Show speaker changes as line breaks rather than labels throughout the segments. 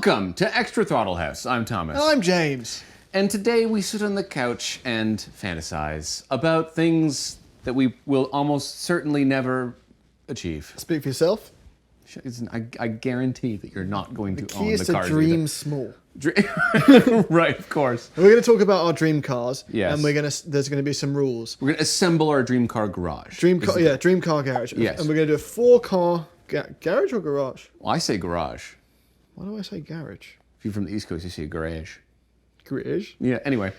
Welcome to Extra Throttle House. I'm Thomas.
And I'm James.
And today we sit on the couch and fantasize about things that we will almost certainly never achieve.
Speak for yourself.
I guarantee that you're not going to own
Key is
the
to
cars.
dream small.
Right, of course.
We're going to talk about our dream cars.
Yes.
And there's going to be some rules.
We're going to assemble our dream car garage.
Dream car garage.
Yes.
And we're going to do a 4-car garage or garage?
Well, I say garage.
Why do I say garage?
If you're from the East Coast, you say garage.
Garage?
Yeah, anyway.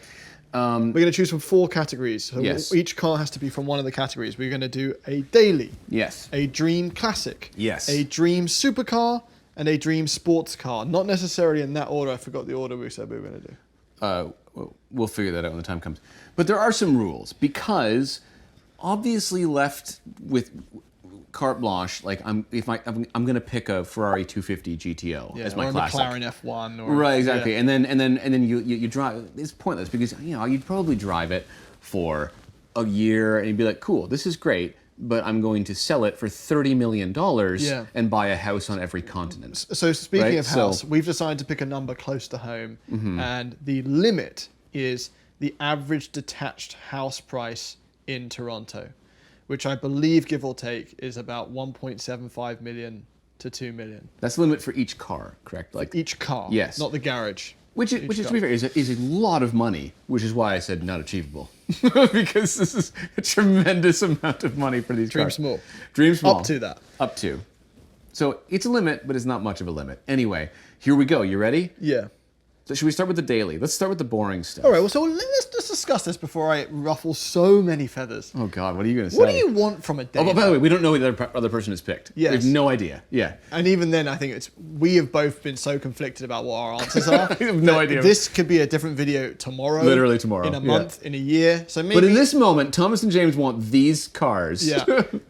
We're going to choose from 4 categories. So
Yes.
each car has to be from one of the categories. We're going to do a daily,
Yes.
a dream classic,
Yes.
a dream supercar, and a dream sports car. Not necessarily in that order. I forgot the order we said we were going to do.
We'll figure that out when the time comes. But there are some rules because obviously left with carte blanche, like I'm going to pick a Ferrari 250 GTO as my
or
classic.
a McLaren F1. Or,
Right, exactly.
Yeah.
And then you drive. It's pointless because you'd probably drive it for a year and you'd be like, cool, this is great, but I'm going to sell it for $30 million and buy a house on every continent.
So speaking of house,
So-
we've decided to pick a number close to home, and the limit is the average detached house price in Toronto, which I believe, give or take, is about 1.75 million to 2 million.
That's the limit for each car, correct? Like
Each car,
Yes.
not the garage.
Which is to be fair, is a lot of money, which is why I said not achievable. Because this is a tremendous amount of money for these
Dream
cars.
small.
Dream small.
Up to that.
Up to. So it's a limit, but it's not much of a limit. Anyway, here we go. You ready?
Yeah.
So should we start with the daily? Let's start with the boring stuff.
All right, well, so let's discuss this before I ruffle so many feathers.
Oh, God, what are you going to say?
What do you want from a
Oh,
daily?
but by the way, we don't know what the other person has picked.
Yes.
We have no idea. Yeah.
And even then, I think we have both been so conflicted about what our answers are.
I have no idea.
This could be a different video tomorrow.
Literally tomorrow,
In a
yeah.
month, in a year. So maybe.
But in this moment, Thomas and James want these cars.
Yeah.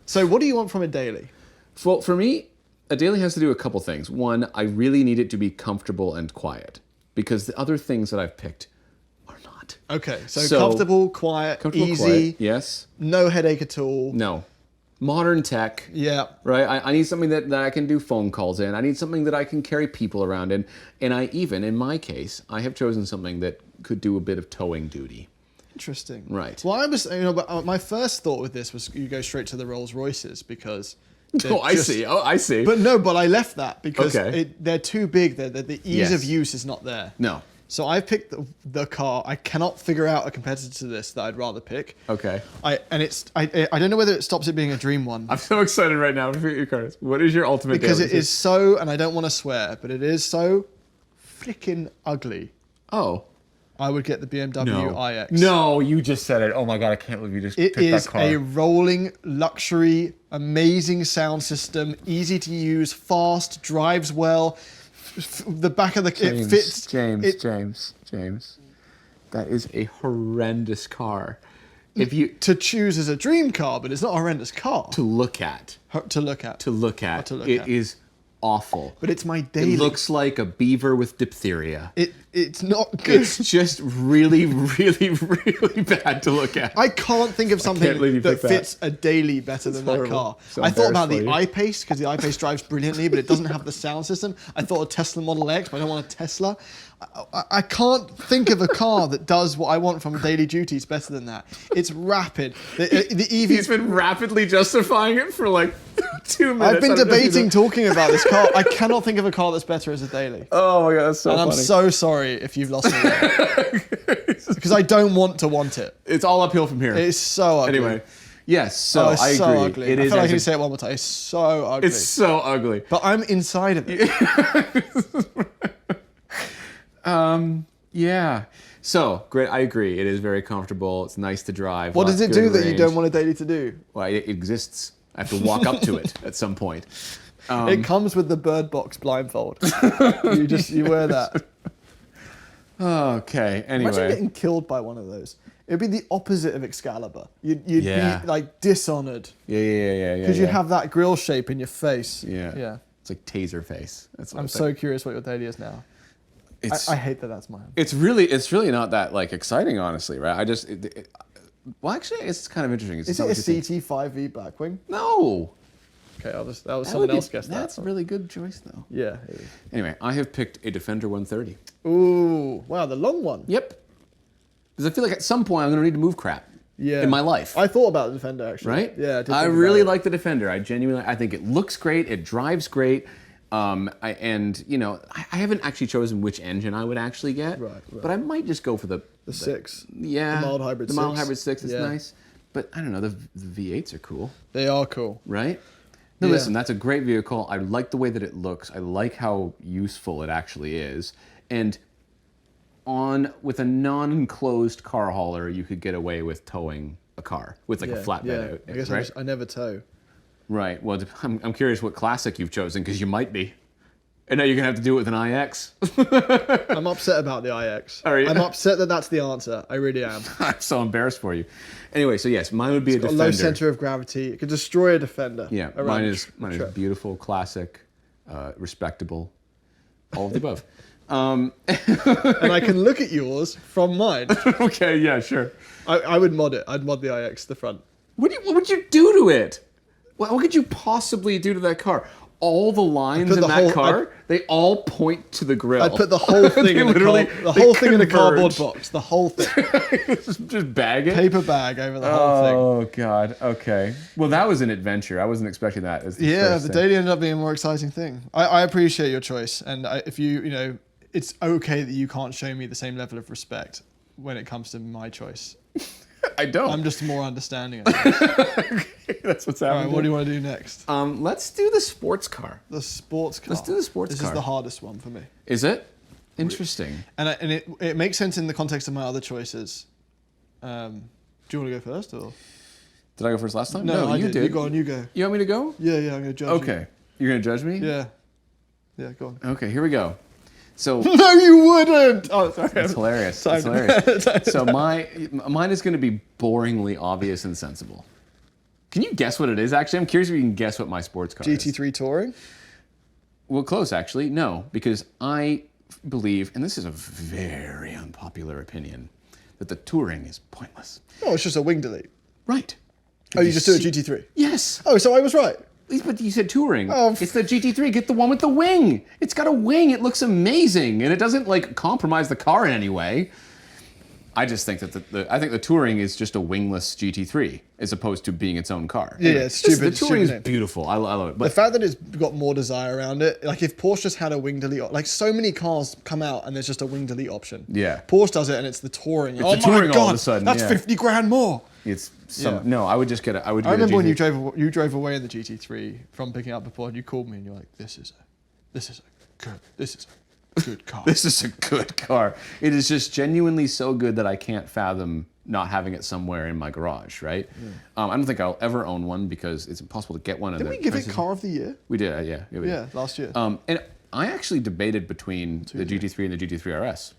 So what do you want from a daily?
Well, for me, a daily has to do a couple things. One, I really need it to be comfortable and quiet because the other things that I've picked are not.
Okay, so comfortable, quiet, easy,
quiet, yes.
no headache at all.
No. Modern tech.
Yeah.
Right? I need something that I can do phone calls in. I need something that I can carry people around in. And in my case, I have chosen something that could do a bit of towing duty.
Interesting.
Right.
Well, but my first thought with this was you go straight to the Rolls Royces because.
I see.
But I left that because
Okay.
they're too big. The ease
Yes.
of use is not there.
No.
So I've picked the car. I cannot figure out a competitor to this that I'd rather pick.
Okay.
I don't know whether it stops it being a dream one.
I'm so excited right now to pick your cars. What is your ultimate
Because
daily?
it is so, and I don't want to swear, but it is so freaking ugly.
Oh.
I would get the BMW iX.
No, you just said it. Oh my God, I can't believe you just
It
picked
is
that car.
a rolling luxury, amazing sound system, easy to use, fast, drives well. The back of it fits.
James. That is a horrendous car. If you
To choose as a dream car, but it's not a horrendous car
to look at,
to look at.
it is awful.
But it's my daily.
It looks like a beaver with diphtheria.
It's not good.
It's just really, really, really bad to look at.
I can't think of something
believe you
that
picked that.
fits a daily better than that
horrible.
car.
So
I thought about the
embarrassed
I-Pace because the I-Pace drives brilliantly, but it doesn't have the sound system. I thought a Tesla Model X, but I don't want a Tesla. I can't think of a car that does what I want from daily duties better than that. It's rapid. The EV.
He's been rapidly justifying it for like 2 minutes.
I've been
I don't know if you
debating
know.
talking about this car. I cannot think of a car that's better as a daily.
Oh my God, that's so
And I'm
funny.
so sorry if you've lost me there. Because I don't want it.
It's all uphill from here.
It's so ugly.
Anyway, yes, so
It's
I
so
agree.
ugly.
It
I
is
feel like I
actually-
need to say it one more time. It's so ugly.
It's so ugly.
But I'm inside of it.
Yeah. So, great. I agree. It is very comfortable. It's nice to drive.
What does it do that you
range.
don't want a daily to do?
Well, it exists. I have to walk up to it at some point.
It comes with the Bird Box blindfold. you wear that.
Okay.
Imagine
Anyway.
getting killed by one of those. It'd be the opposite of Excalibur. You'd
Yeah.
be like dishonored
Yeah.
because you have that grill shape in your face.
Yeah.
Yeah.
It's like taser face. That's what
I'm
it's
so
like.
curious what your daily is now.
It's
I hate that that's mine.
it's really not that like exciting, honestly, right? I just well, actually, it's kind of interesting.
Is it a CT5V Blackwing?
No.
Okay, that was someone else guessed that.
That's a really good choice, though.
Yeah. It is.
Anyway, I have picked a Defender 130.
Ooh, wow, the long one.
Yep. Because I feel like at some point I'm going to need to move crap.
Yeah.
In my life.
I thought about the Defender actually.
Right?
Yeah.
I really like the Defender. I think it looks great. It drives great. I haven't actually chosen which engine I would actually get.
Right.
But I might just go for the
6.
Yeah.
The mild hybrid 6.
The mild hybrid 6 is
Yeah.
nice. But I don't know, the V8s are cool.
They are cool.
Right? No,
Yeah.
listen, that's a great vehicle. I like the way that it looks. I like how useful it actually is. And with a non-enclosed car hauler, you could get away with towing a car with like a flatbed out.
I guess
right?
I never tow.
Right. Well, I'm curious what classic you've chosen, because you might be. And now you're going to have to do it with an IX.
I'm upset about the IX.
Are you?
I'm upset that that's the answer. I really am.
I'm so embarrassed for you. Anyway, so yes, mine would be
It's
a
got
Defender.
a low center of gravity. It could destroy a Defender.
Yeah, mine is beautiful, classic, respectable, all of the above.
And I can look at yours from mine.
Okay, yeah, sure.
I would mod it. I'd mod the IX to the front.
What would you do to it? What could you possibly do to that car? All the lines in that car, they all point to the grill.
I'd put the whole thing in the whole thing in a cardboard box. The whole thing.
Just bag it?
Paper bag over the whole thing.
Oh, God. Okay. Well, that was an adventure. I wasn't expecting that. As the first
the
thing.
daily ended up being a more exciting thing. I appreciate your choice. And if it's okay that you can't show me the same level of respect when it comes to my choice.
I don't.
I'm just more understanding of it.
Okay, that's what's
All
happening.
right, what do you want to do next?
Let's do the sports car.
The sports car.
Let's do the sports
This
car.
is the hardest one for me.
Is it? Interesting.
And it makes sense in the context of my other choices. Do you want to go first? Or?
Did I go first last time?
No,
you did.
You go on, you go.
You want me to go?
Yeah, I'm going to judge
Okay. You're going to judge me?
you. Yeah, go on.
Okay, here we go. So
No, you wouldn't! Oh, sorry.
that's hilarious.
Time
That's hilarious.
to-
So mine is going to be boringly obvious and sensible. Can you guess what it is, actually? I'm curious if you can guess what my sports car is.
GT3 Touring?
Well, close, actually. No, because I believe, and this is a very unpopular opinion, that the Touring is pointless.
Oh, it's just a wing delete.
Right.
Oh, you just do a GT3?
Yes.
Oh, so I was right.
But you said Touring.
Oh,
it's the GT3. Get the one with the wing. It's got a wing. It looks amazing, and it doesn't compromise the car in any way. I just think that I think the Touring is just a wingless GT3 as opposed to being its own car.
Yeah, it's stupid.
The Touring is
stupid.
beautiful. I love it.
The
But
fact that it's got more desire around it, like if Porsche just had a wing delete, so many cars come out and there's just a wing delete option.
Yeah.
Porsche does it and it's the Touring.
It's the Touring
my God,
all of a sudden,
that's
yeah.
50 grand more.
it's
Yeah.
no. I would just get it. I would.
I remember when you drove away in the GT3 from picking up the Porsche, and you called me and you're like, this is a good car.
This is a good car. It is just genuinely so good that I can't fathom not having it somewhere in my garage, right? I don't think I'll ever own one because it's impossible to get one.
Didn't we give it Car of the Year?
We did, yeah. We did.
Yeah, last year.
And I actually debated between the GT3 and the GT3 RS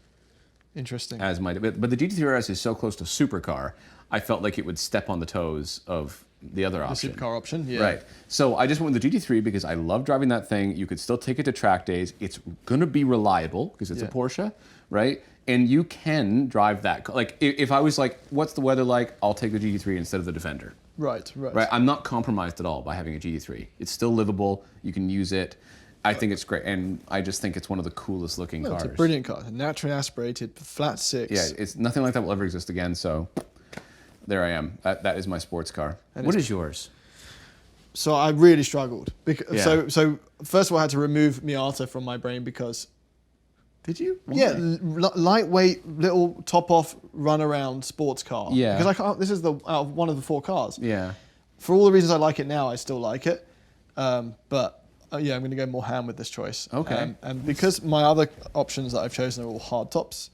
Interesting.
as my, but the GT3 RS is so close to Supercar, I felt like it would step on the toes of the other option.
The Supercar option, yeah.
Right. So I just went with the GT3 because I love driving that thing. You could still take it to track days. It's going to be reliable because it's a Porsche, right? And you can drive that. Like, if I was like, what's the weather like? I'll take the GT3 instead of the Defender.
Right.
Right. I'm not compromised at all by having a GT3. It's still livable. You can use it. I think it's great. And I just think it's one of the coolest looking cars.
It's a brilliant car. Naturally aspirated, flat six.
Yeah, it's nothing like that will ever exist again. So there I am. That is my sports car. What is yours?
So I really struggled.
Yeah.
So first of all, I had to remove Miata from my brain because
Did you? Why?
yeah, lightweight little top off run around sports car.
Yeah.
Because I can't. This is out of one of the four cars.
Yeah.
For all the reasons I like it now, I still like it. But yeah, I'm going to go more ham with this choice.
Okay.
And because my other options that I've chosen are all hard tops,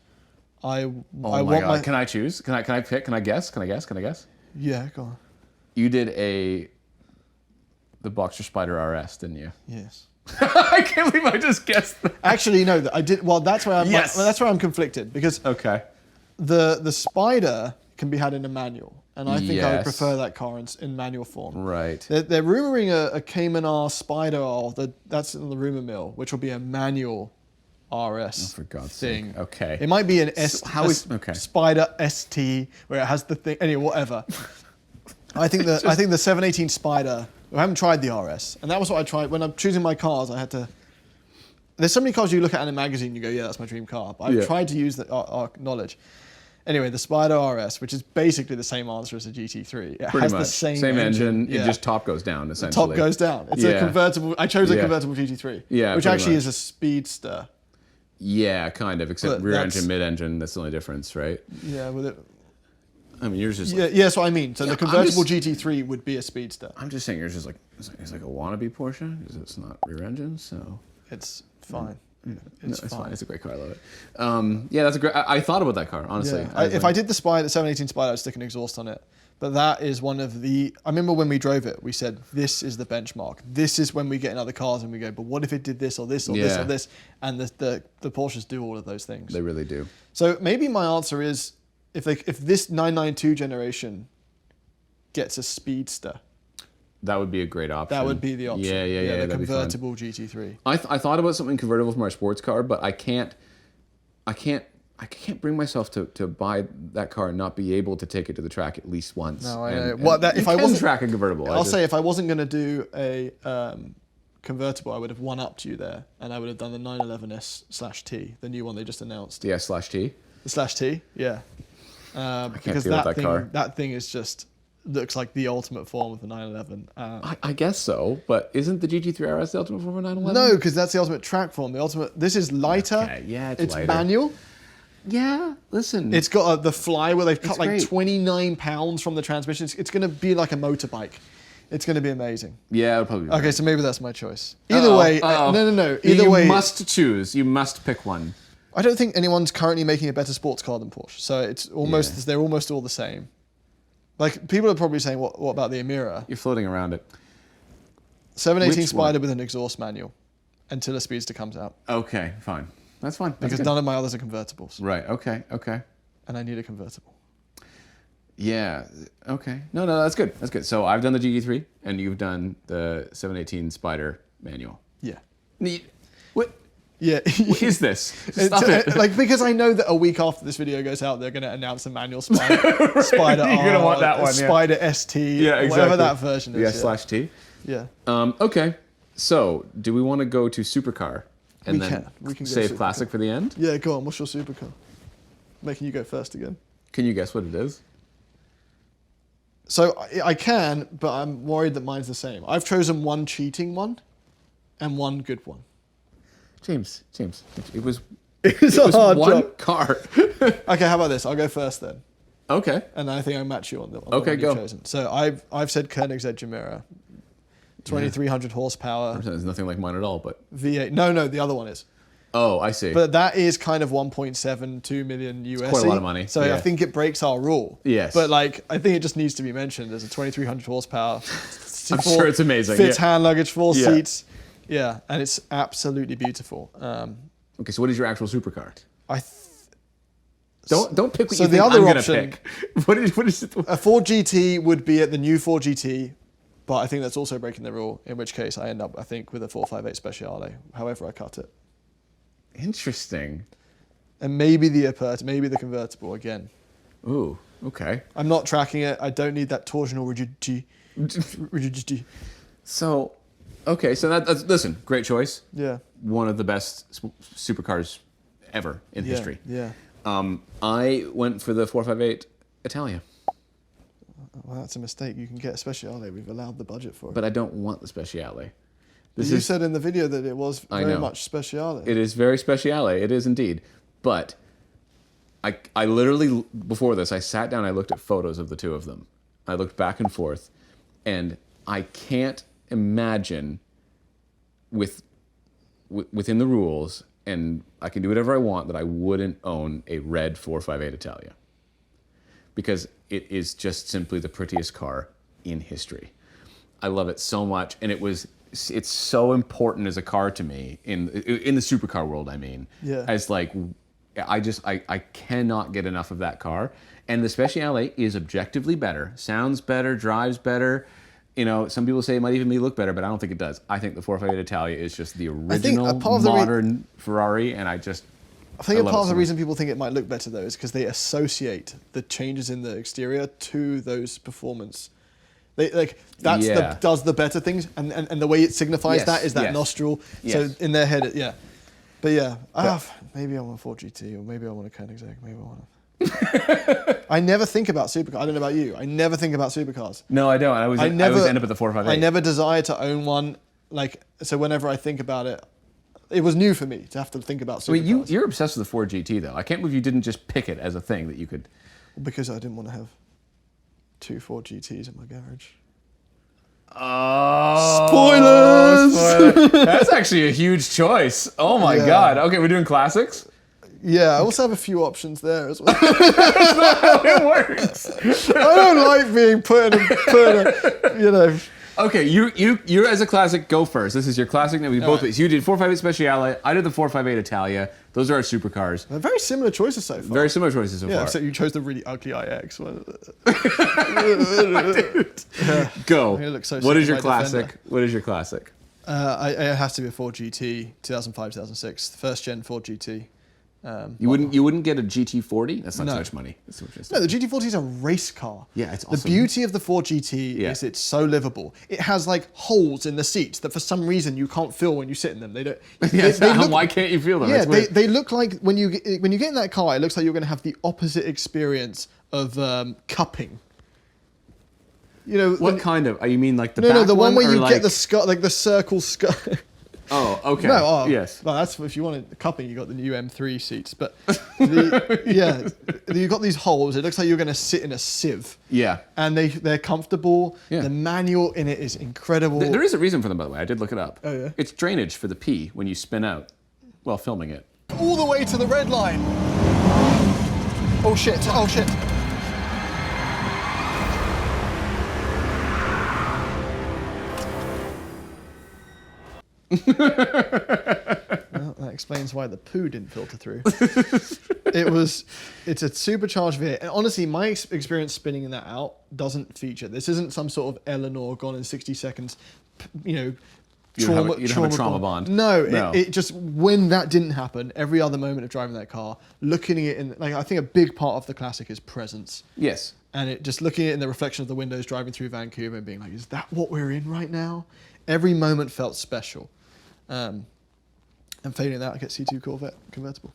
I
Oh
want
my God. Can I choose? Can I pick? Can I guess? Can I guess?
Yeah, go on.
You did the Boxer Spider RS, didn't you?
Yes.
I can't believe I just guessed that.
Actually, no. I did. Well, that's where I'm.
Yes.
That's where I'm conflicted because
Okay.
the Spider can be had in a manual, and I think I would
Yes.
prefer that car in manual form.
Right.
They're rumoring a Cayman R Spider R. That's in the rumor mill, which will be a manual RS
For God's
thing.
sake. Okay.
It might be an S.
So how is- okay.
Spider ST where it has the thing. Anyway, whatever. I think the 718 Spider I haven't tried the RS, and that was what I tried when I'm choosing my cars. I had to. There's so many cars you look at in a magazine, you go, yeah, that's my dream car. But I've tried to use our knowledge. Anyway, the Spider RS, which is basically the same answer as the GT3. It has the same engine.
It just top goes down, essentially.
The top goes down. It's a convertible. I chose a convertible GT3.
Yeah,
which actually is a speedster.
Yeah, kind of. Except rear engine, mid engine. That's the only difference, right?
Yeah, with it.
I mean, yours is.
Yeah, that's what I mean. So the convertible GT3 would be a speedster.
I'm just saying yours is like it's like a wannabe Porsche because it's not rear engine, so
it's fine.
It's fine. It's a great car. I love it. Yeah, that's a great. I thought about that car honestly.
Yeah. If I did the 718 Spider, I'd stick an exhaust on it. But that is one of the. I remember when we drove it, we said this is the benchmark. This is when we get in other cars and we go, but what if it did this or this or this or this? And the Porsches do all of those things.
They really do.
So maybe my answer is if this 992 generation gets a speedster. That would be a great option. That would be the option. Yeah. The convertible GT3.
I thought about something convertible for my sports car, but I can't bring myself to buy that car and not be able to take it to the track at least once.
No, I know. If I wasn't
track a convertible,
I'll say if I wasn't going to do a convertible, I would have one-upped you there, and I would have done the 911S/T, the new one they just announced.
The S/T.
The /T, yeah. Because that thing is just. Looks like the ultimate form of the 911.
I guess so, but isn't the GT3 RS the ultimate form of 911?
No, because that's the ultimate track form. This is lighter.
Okay, yeah, it's lighter.
Manual.
Yeah, listen.
It's got the fly where they've cut like 29 pounds from the transmission. It's going to be like a motorbike. It's going to be amazing.
Yeah, it'll probably be
okay, so maybe that's my choice. Either way, no. Either way.
You must choose. You must pick one.
I don't think anyone's currently making a better sports car than Porsche. So it's almost they're almost all the same. Like, people are probably saying, what about the Emira?
You're floating around it.
718 Spider with an exhaust manual until a speedster comes out.
Okay, fine. That's fine.
Because none of my others are convertibles.
Right, okay.
And I need a convertible.
Yeah, okay. No, that's good. That's good. So I've done the GT3, and you've done the 718 Spider manual.
Yeah.
Neat. What?
Yeah.
What is this? Stop it.
Like, because I know that a week after this video goes out, they're going to announce a manual Spider. Right. Spider
You're going to want that one,
Spider ST. Yeah, exactly. Whatever that version is.
Yeah, /T.
Yeah.
Okay. So, do we want to go to Supercar? And we can save
Supercar.
Classic for the end?
Yeah, go on. What's your Supercar? Making you go first again.
Can you guess what it is?
So, I can, but I'm worried that mine's the same. I've chosen one cheating one and one good one.
James, it was
a hard
one
job.
car.
Okay, how about this? I'll go first then.
Okay.
And I think I match you on the
okay,
one
go.
you've chosen. So I've said Koenigsegg Gemera, 2,300 horsepower.
There's nothing like mine at all, but
V8. No, the other one is.
Oh, I see.
But that is kind of 1.72 million USD.
It's quite a lot of money.
So I think it breaks our rule.
Yes.
But like, I think it just needs to be mentioned as a 2,300 horsepower.
I'm sure it's amazing.
Fits hand luggage, 4 seats. Yeah, and it's absolutely beautiful.
Okay, so what is your actual supercar? Don't pick what
so
you
the
think
other
I'm going to
option,
pick. What is it?
A Ford GT would be at the new Ford GT, but I think that's also breaking the rule, in which case I end up, I think, with a 458 Speciale, however I cut it.
Interesting.
And maybe the Aperta, maybe the convertible again.
Ooh, okay.
I'm not tracking it. I don't need that torsional rigidity.
So... Okay, so that's listen, great choice.
Yeah.
One of the best supercars ever in history.
Yeah.
I went for the 458 Italia.
Well, that's a mistake. You can get a Speciale. We've allowed the budget for it.
But I don't want the Speciale.
You said in the video that it was very much Speciale.
It is very Speciale. It is indeed. But I literally, before this, I sat down, I looked at photos of the two of them. I looked back and forth, and I can't imagine within the rules, and I can do whatever I want, that I wouldn't own a red 458 Italia, because it is just simply the prettiest car in history. I love it so much, and it's so important as a car to me in the supercar world. I mean, as like I cannot get enough of that car, and the Speciale is objectively better, sounds better, drives better. You know, some people say it might even look better, but I don't think it does. I think the 458 Italia is just the original modern Ferrari, and I think
a part of the reason people think it might look better, though, is because they associate the changes in the exterior to those performance Does the better things, and the way it signifies that is that nostril. So in their head, But maybe I want a Ford GT, or maybe I want a Koenigsegg, maybe I want I never think about supercars. I don't know about you. I never think about supercars.
No, I don't. I always end up at the 458.
I never desire to own one. So whenever I think about it, it was new for me to have to think about supercars.
I mean, you're obsessed with the Ford GT, though. I can't believe you didn't just pick it as a thing that you could...
Because I didn't want to have 2 Ford GTs in my garage.
Oh,
spoilers!
That's actually a huge choice. Oh my God. Okay, we're doing classics?
Yeah, I also have a few options there as well.
That's not how it works.
I don't like being put in a.
Okay, you as a classic, go first. This is your classic that we both. Right. So you did 458 Speciale. I did the 458 Italia. Those are our supercars.
They're very similar choices so far.
Very similar choices so far.
Yeah, except you chose the really ugly iX one.
Go. What is your classic? Defender. What is your classic?
It has to be a Ford GT, 2005, 2006, first gen Ford GT.
You wouldn't get a GT40? That's not too much money.
No, the GT40 is a race car.
Yeah, it's awesome.
The beauty of the Ford GT is it's so livable. It has like holes in the seats that for some reason you can't feel when you sit in them. They don't.
Why can't you feel them?
Yeah, they look like when you get in that car, it looks like you're going to have the opposite experience of cupping. You know
what kind of? You mean like the back
the one where you
like...
get the the circle scut.
Oh, okay. Yes.
Well, that's if you wanted cupping, you got the new M3 seats, but you got these holes. It looks like you're going to sit in a sieve.
Yeah.
And they're comfortable. Yeah. The manual in it is incredible.
There is a reason for them, by the way. I did look it up.
Oh yeah.
It's drainage for the pee when you spin out while filming it.
All the way to the red line. Oh shit! Oh shit! Well, that explains why the poo didn't filter through. It's a supercharged V8, and honestly, my experience spinning that out doesn't feature. This isn't some sort of Eleanor gone in 60 seconds. You don't have a trauma bond. No. It just when that didn't happen, every other moment of driving that car, looking at it in I think a big part of the classic is presence.
Yes.
And it just looking at it in the reflection of the windows driving through Vancouver and being like, is that what we're in right now? Every moment felt special. And failing that, I get C2 Corvette convertible.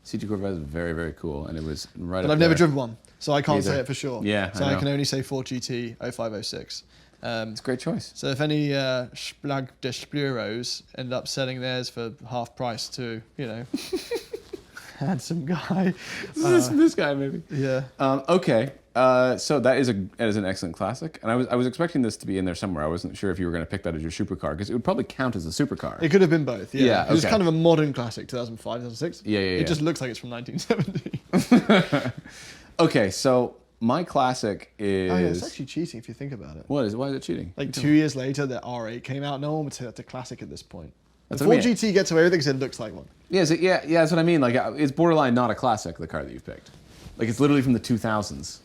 C2 Corvette is very, very cool, and it was right.
But I've never driven one, so I can't say it for sure.
Yeah,
so I can only say Ford GT 0506.
It's a great choice.
So if any Splag de Spluros end up selling theirs for half price to, handsome guy.
This guy, maybe.
Yeah.
Okay. So that is an excellent classic, and I was expecting this to be in there somewhere. I wasn't sure if you were going to pick that as your supercar because it would probably count as a supercar.
It could have been both. Yeah.
Yeah.
It was kind of a modern classic, 2005, 2006.
Yeah.
It just looks like it's from 1970.
Okay, so my classic is.
Oh yeah, it's actually cheating if you think about it.
Why is it cheating?
Like 2 years later, the R8 came out. No one would say that's a classic at this point. The Ford GT gets away with it because it looks like one.
Yeah, that's what I mean. Like it's borderline not a classic. The car that you've picked, like it's literally from the 2000s.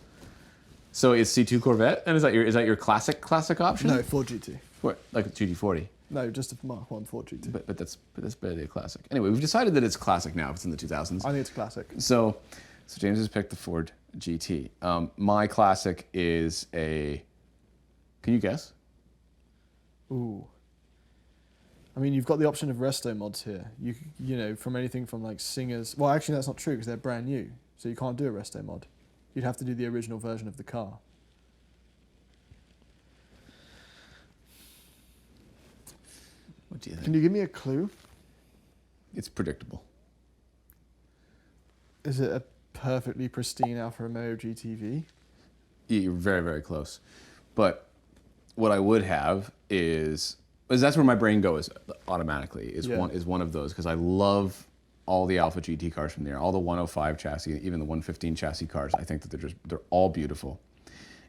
So it's C2 Corvette, and is that your classic option?
No, Ford GT.
What, like a GT40?
No, just a Mark 1 Ford GT.
But that's barely a classic. Anyway, we've decided that it's classic now. If it's in the 2000s.
I think it's a classic.
So James has picked the Ford GT. My classic is a. Can you guess?
Ooh. I mean, you've got the option of resto mods here. You know, from anything from like singers. Well, actually, that's not true because they're brand new, so you can't do a resto mod. You'd have to do the original version of the car.
What do you think?
Can you give me a clue?
It's predictable.
Is it a perfectly pristine Alfa Romeo GTV?
You're very, very close. But what I would have is that's where my brain goes automatically, is one of those, because I love all the Alfa GT cars from there, all the 105 chassis, even the 115 chassis cars. I think that they're all beautiful.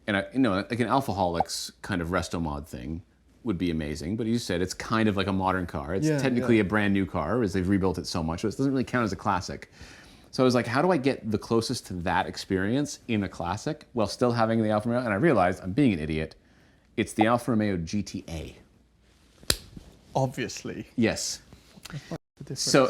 And like an Alfaholics kind of resto mod thing would be amazing, but you said it's kind of like a modern car. It's technically a brand new car, as they've rebuilt it so much, so it doesn't really count as a classic. So I was like, how do I get the closest to that experience in a classic while still having the Alfa Romeo? And I realized, I'm being an idiot, it's the Alfa Romeo GTA.
Obviously.
Yes. So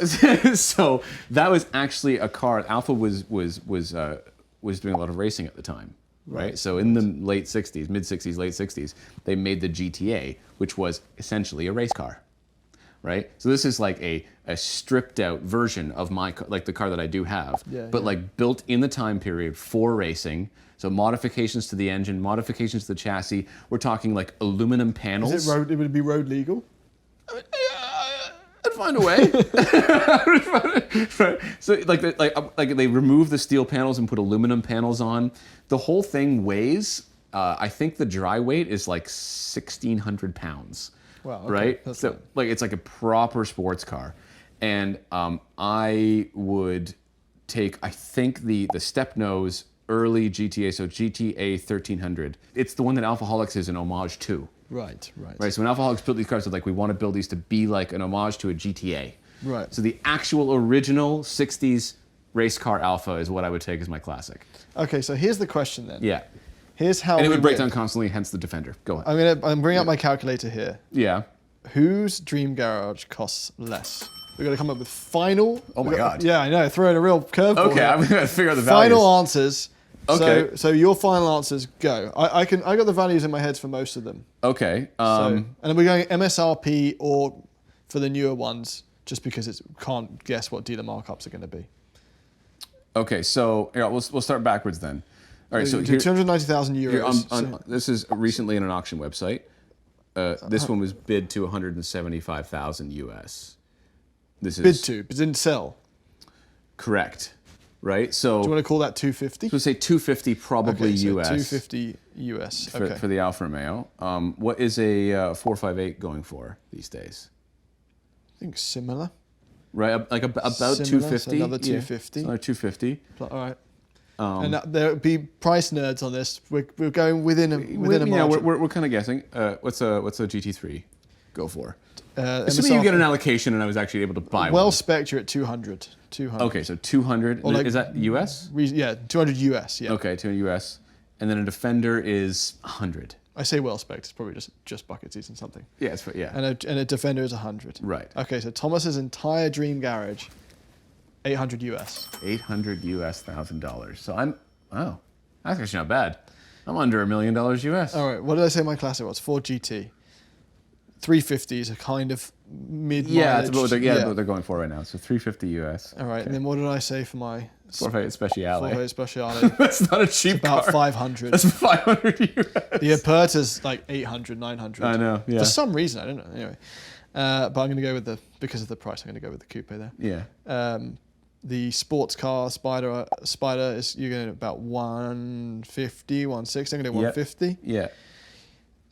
that was actually a car. Alfa was doing a lot of racing at the time. right? So in the late 60s, mid 60s, late 60s, they made the GTA, which was essentially a race car, right? So this is like a stripped out version of my like the car that I do have, but like built in the time period for racing. So modifications to the engine, modifications to the chassis. We're talking like aluminum panels.
Is it road? It would be road legal.
I'd find a way. Right. So like they remove the steel panels and put aluminum panels on. The whole thing weighs. I think the dry weight is like 1,600 pounds.
Wow. Okay.
Right.
That's
So like it's like a proper sports car, and I would take I think the step nose early GTA, so GTA 1300. It's the one that Alphaholics is an homage to.
Right.
Right, so when Alphaholics built these cars, they're like, we want to build these to be like an homage to a GTA.
Right.
So the actual original 60s race car Alpha is what I would take as my classic.
Okay, so here's the question then.
Yeah.
Here's how
And it would break down constantly, hence the Defender. Go ahead.
I'm bringing up my calculator here.
Yeah.
Whose dream garage costs less? We're going to come up with final...
Oh my God.
Yeah, I know, throwing a real curveball.
Okay, I'm going to figure out the values.
Final answers.
Okay.
So your final answers go. I got the values in my head for most of them.
Okay.
And then we're going MSRP or for the newer ones, just because can't guess what dealer markups are going to be.
Okay, so yeah, we'll start backwards then. All right, so
290,000 euros.
This is recently in an auction website. This one was bid to 175,000 US. This is
bid to, but didn't sell.
Correct. Right, so
do you want to call that 250?
So say 250 probably
okay, so
US.
250 US.
For the Alfa Romeo. What is a 458 going for these days?
I think similar.
Right, like about
similar,
250.
So another 250.
Yeah, another 250.
All right. And there would be price nerds on this. We're going within a margin.
Yeah, we're kind of guessing. What's a GT3 go for? Assuming
MSRP,
you get an allocation and I was actually able to buy
well
one.
spec, you're at 200. 200.
Okay, so 200.
Like,
is that US?
Yeah, 200 US. Yeah.
Okay, 200 US. And then a Defender is 100.
I say well spec. It's probably just bucket seats and something.
Yeah, yeah.
And a Defender is 100.
Right.
Okay, so Thomas's entire dream garage, 800 US.
800 US $1,000. So that's actually not bad. I'm under $1 million US.
All right, what did I say my classic was? Ford GT. 350s are kind of mid.
Yeah, that's what they're going for right now. So 350 US.
All right,
okay.
And then what did I say for my
458 Speciale?
458 Speciale.
That's not a cheap
about
car. 500. That's 500 US.
The Aperta's like 800, 900.
I know, yeah.
For some reason, I don't know. Anyway, but I'm going to go with because of the price, I'm going to go with the coupe there.
Yeah.
The sports car Spider is you're going to about 150, 160. I'm going to go 150.
Yeah.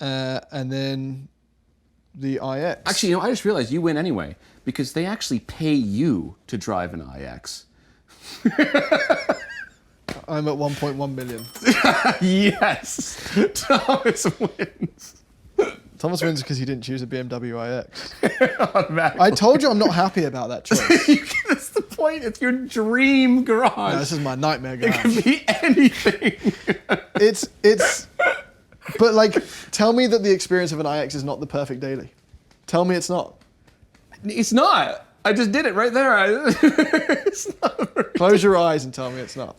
And then the iX.
Actually, I just realized you win anyway because they actually pay you to drive an iX.
I'm at 1.1 million.
Yes, Thomas wins.
Thomas wins because he didn't choose a BMW iX. I told you I'm not happy about that choice.
That's the point. It's your dream garage.
No, this is my nightmare garage.
It could be anything.
It's. But like, tell me that the experience of an iX is not the perfect daily. Tell me it's not.
It's not. I just did it right there. It's not.
Close your eyes and tell me it's not.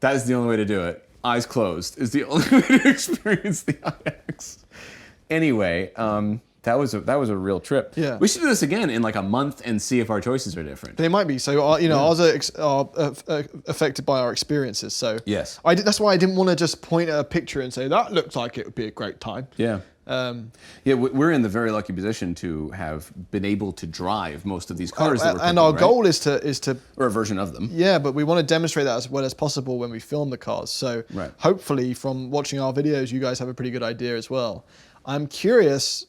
That is the only way to do it. Eyes closed is the only way to experience the iX. Anyway, that was a real trip.
Yeah.
We should do this again in like a month and see if our choices are different.
They might be. So ours are affected by our experiences. So
yes,
that's why I didn't want to just point at a picture and say that looks like it would be a great time.
Yeah. We're in the very lucky position to have been able to drive most of these cars that we're picking,
and our
right?
goal is to
or a version of them.
Yeah, but we want to demonstrate that as well as possible when we film the cars. So hopefully, from watching our videos, you guys have a pretty good idea as well. I'm curious.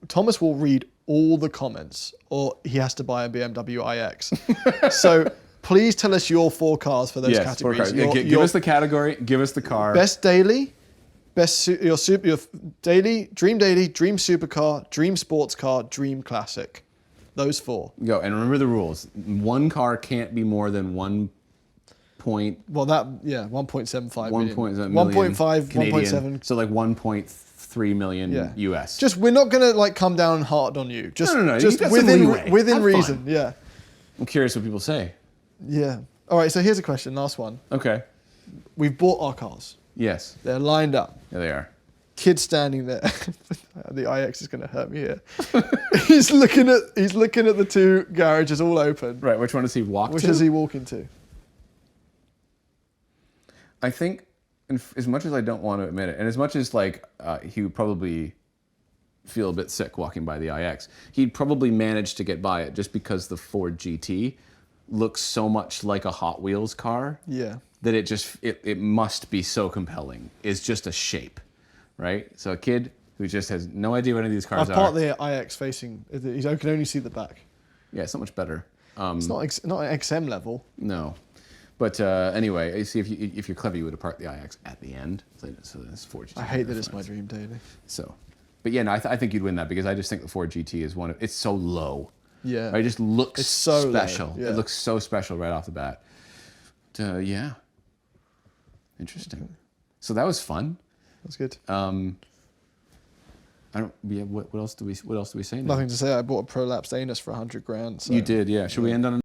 Thomas will read all the comments, or he has to buy a BMW iX. So please tell us your 4 cars for those categories.
Give us the category. Give us the car.
Best daily. Your daily, dream supercar, dream sports car, dream classic. Those 4.
Go, and remember the rules. One car can't be more than 1 point.
Well, 1.75 million.
1.7
million. 1.5,
Canadian,
1.7.
So like 1.3 million US.
Just we're not gonna like come down hard on you. Just
no.
Just within reason.
Fun.
Yeah.
I'm curious what people say.
Yeah. All right. So here's a question. Last one.
Okay.
We've bought our cars.
Yes.
They're lined up.
There they are.
Kid standing there. The iX is going to hurt me here. He's looking at the two garages all open.
Right. Which one does he walk
Which
to?
does he walk into?
I think, as much as I don't want to admit it, and as much as like he would probably feel a bit sick walking by the iX, he'd probably manage to get by it just because the Ford GT looks so much like a Hot Wheels car.
Yeah.
That it must be so compelling. It's just a shape, right? So a kid who just has no idea what any of these cars
I've
are.
parked the iX facing. I can only see the back.
Yeah, it's not much better.
It's not an XM level.
No. But anyway, you see, if you're clever, you would have parked the iX at the end. So that's Ford GT.
I hate that it's my dream daily.
So, but yeah, no, I think you'd win that because I just think the Ford GT is it's so low.
Yeah.
Right? It just looks
It's so
special.
low, yeah.
It looks so special right off the bat. Yeah. Interesting. So that was fun.
That's good.
I don't. Yeah. What else do we say? Now?
Nothing to say. I bought a prolapsed anus for $100,000. So.
You did, yeah. Should we end on?